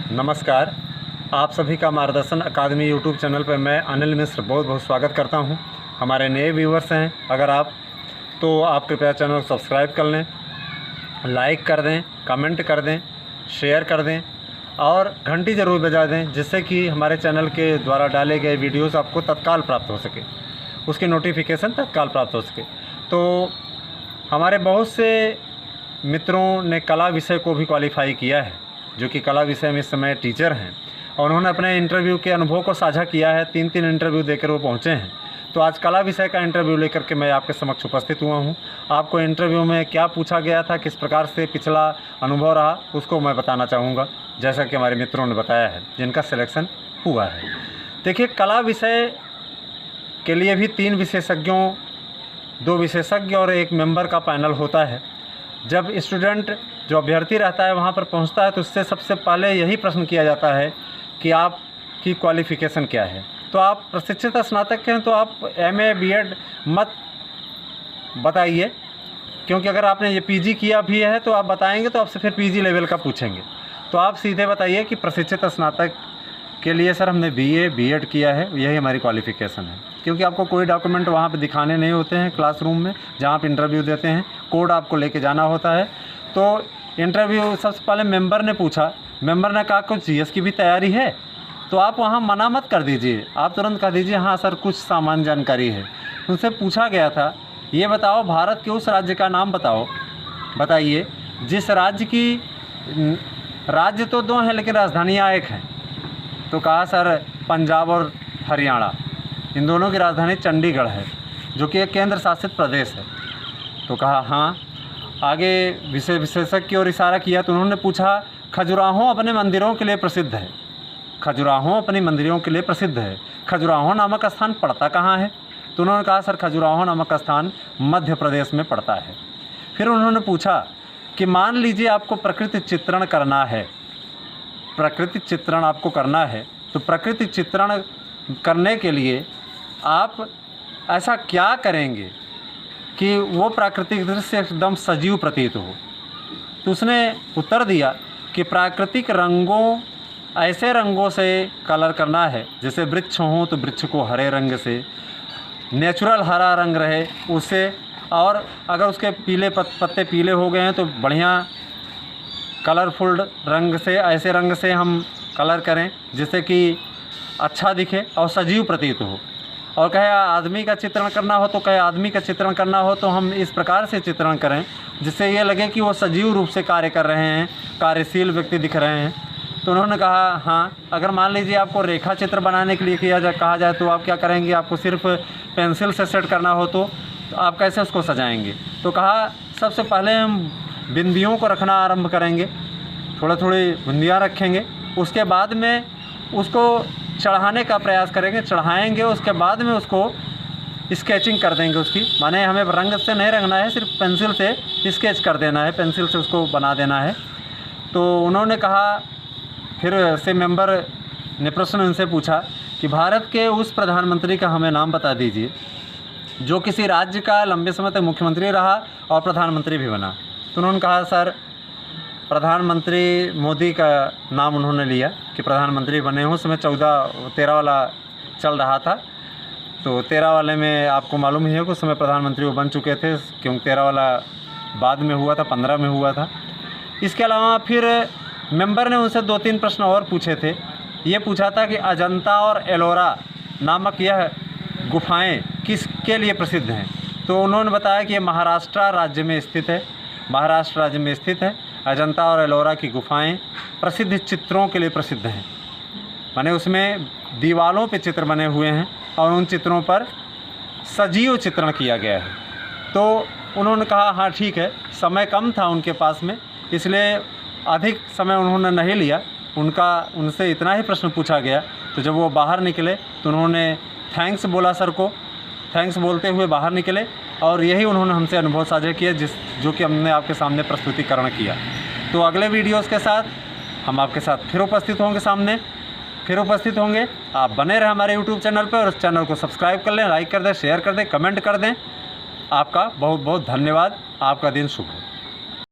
नमस्कार। आप सभी का मार्गदर्शन अकादमी यूट्यूब चैनल पर मैं अनिल मिश्र बहुत बहुत स्वागत करता हूं। हमारे नए व्यूवर्स हैं अगर आप कृपया चैनल को सब्सक्राइब कर लें, लाइक कर दें, कमेंट कर दें, शेयर कर दें और घंटी ज़रूर बजा दें, जिससे कि हमारे चैनल के द्वारा डाले गए वीडियोस आपको तत्काल प्राप्त हो सके, उसकी नोटिफिकेशन तत्काल प्राप्त हो सके। तो हमारे बहुत से मित्रों ने कला विषय को भी क्वालिफाई किया है, जो कि कला विषय में इस समय टीचर हैं, और उन्होंने अपने इंटरव्यू के अनुभव को साझा किया है। 3 इंटरव्यू देकर वो पहुँचे हैं। तो आज कला विषय का इंटरव्यू लेकर के मैं आपके समक्ष उपस्थित हुआ हूँ। आपको इंटरव्यू में क्या पूछा गया था, किस प्रकार से पिछला अनुभव रहा, उसको मैं बताना चाहूँगा, जैसा कि हमारे मित्रों ने बताया है जिनका सिलेक्शन हुआ है। देखिए, कला विषय के लिए भी 3 विशेषज्ञों, 2 विशेषज्ञ और 1 मेंबर का पैनल होता है। जब स्टूडेंट जो अभ्यर्थी रहता है वहाँ पर पहुँचता है तो उससे सबसे पहले यही प्रश्न किया जाता है कि आपकी क्वालिफ़िकेशन क्या है। तो आप प्रशिक्षित स्नातक हैं तो आप MA B.Ed मत बताइए, क्योंकि अगर आपने ये PG किया भी है तो आप बताएंगे तो आपसे फिर PG लेवल का पूछेंगे। तो आप सीधे बताइए कि प्रशिक्षित स्नातक के लिए सर हमने BA B.Ed किया है, यही हमारी क्वालिफ़िकेशन है। क्योंकि आपको कोई डॉक्यूमेंट वहाँ पे दिखाने नहीं होते हैं क्लासरूम में, जहाँ आप इंटरव्यू देते हैं, कोड आपको लेके जाना होता है। तो इंटरव्यू सबसे पहले मेंबर ने पूछा, मेंबर ने कहा कुछ GS की भी तैयारी है, तो आप वहाँ मना मत कर दीजिए, आप तुरंत कह दीजिए हाँ सर कुछ सामान्य जानकारी है। उनसे पूछा गया था ये बताओ भारत के उस राज्य का नाम बताइए जिस राज्य की, राज्य तो 2 हैं लेकिन राजधानियाँ 1 हैं। तो कहा सर पंजाब और हरियाणा, इन दोनों की राजधानी चंडीगढ़ है, जो कि एक केंद्र शासित प्रदेश है। तो कहा हाँ। आगे विशेषज्ञ की ओर इशारा किया तो उन्होंने पूछा खजुराहो अपने मंदिरों के लिए प्रसिद्ध है, खजुराहो अपनी मंदिरों के लिए प्रसिद्ध है, खजुराहो नामक स्थान पड़ता कहाँ है? तो उन्होंने कहा सर खजुराहो नामक स्थान मध्य प्रदेश में पड़ता है। फिर उन्होंने पूछा कि मान लीजिए आपको प्रकृति चित्रण करना है, प्रकृति चित्रण आपको करना है, तो प्रकृति चित्रण करने के लिए आप ऐसा क्या करेंगे कि वो प्राकृतिक दृश्य एकदम सजीव प्रतीत हो? तो उसने उत्तर दिया कि प्राकृतिक रंगों, ऐसे रंगों से कलर करना है जैसे वृक्ष हों तो वृक्ष को हरे रंग से, नेचुरल हरा रंग रहे उससे, और अगर उसके पीले पत्ते पीले हो गए हैं तो बढ़िया कलरफुल रंग से, ऐसे रंग से हम कलर करें जिससे कि अच्छा दिखे और सजीव प्रतीत हो। और कहे आदमी का चित्रण करना हो तो कहे आदमी का चित्रण करना हो तो हम इस प्रकार से चित्रण करें जिससे ये लगे कि वो सजीव रूप से कार्य कर रहे हैं, कार्यशील व्यक्ति दिख रहे हैं। तो उन्होंने कहा हाँ, अगर मान लीजिए आपको रेखा चित्र बनाने के लिए कहा जाए तो आप क्या करेंगे, आपको सिर्फ पेंसिल से सेट करना हो तो आप कैसे उसको सजाएंगे? तो कहा सबसे पहले हम बिंदियों को रखना आरंभ करेंगे, थोड़ी बिंदियाँ रखेंगे, उसके बाद में उसको चढ़ाने का प्रयास करेंगे, चढ़ाएंगे, उसके बाद में उसको स्केचिंग कर देंगे उसकी, माने हमें रंग से नहीं रंगना है, सिर्फ पेंसिल से स्केच कर देना है, पेंसिल से उसको बना देना है। तो उन्होंने कहा, फिर से मेंबर ने प्रश्न उनसे पूछा कि भारत के उस प्रधानमंत्री का हमें नाम बता दीजिए जो किसी राज्य का लंबे समय तक मुख्यमंत्री रहा और प्रधानमंत्री भी बना। तो उन्होंने कहा सर प्रधानमंत्री मोदी का नाम उन्होंने लिया कि प्रधानमंत्री बने हों। उस समय 13 वाला चल रहा था, तो 13 वाले में आपको मालूम ही है कि उस समय प्रधानमंत्री वो बन चुके थे, क्योंकि 13 वाला बाद में हुआ था, 15 में हुआ था। इसके अलावा फिर मेंबर ने उनसे 2-3 प्रश्न और पूछे थे। ये पूछा था कि अजंता और एलोरा नामक यह गुफाएँ किसके लिए प्रसिद्ध हैं? तो उन्होंने बताया कि ये महाराष्ट्र राज्य में स्थित है, महाराष्ट्र राज्य में स्थित है। अजंता और एलोरा की गुफाएं प्रसिद्ध चित्रों के लिए प्रसिद्ध हैं, माने उसमें दीवालों पे चित्र बने हुए हैं और उन चित्रों पर सजीव चित्रण किया गया है। तो उन्होंने कहा हाँ ठीक है, समय कम था उनके पास में, इसलिए अधिक समय उन्होंने नहीं लिया, उनसे इतना ही प्रश्न पूछा गया। तो जब वो बाहर निकले तो उन्होंने थैंक्स बोला सर को, थैंक्स बोलते हुए बाहर निकले, और यही उन्होंने हमसे अनुभव साझा किया जो कि हमने आपके सामने प्रस्तुतिकरण किया। तो अगले वीडियोस के साथ हम आपके साथ फिर उपस्थित होंगे। आप बने रहें हमारे यूट्यूब चैनल पर और उस चैनल को सब्सक्राइब कर लें, लाइक कर दें, शेयर कर दें, कमेंट कर दें। आपका बहुत बहुत धन्यवाद। आपका दिन शुभ हो।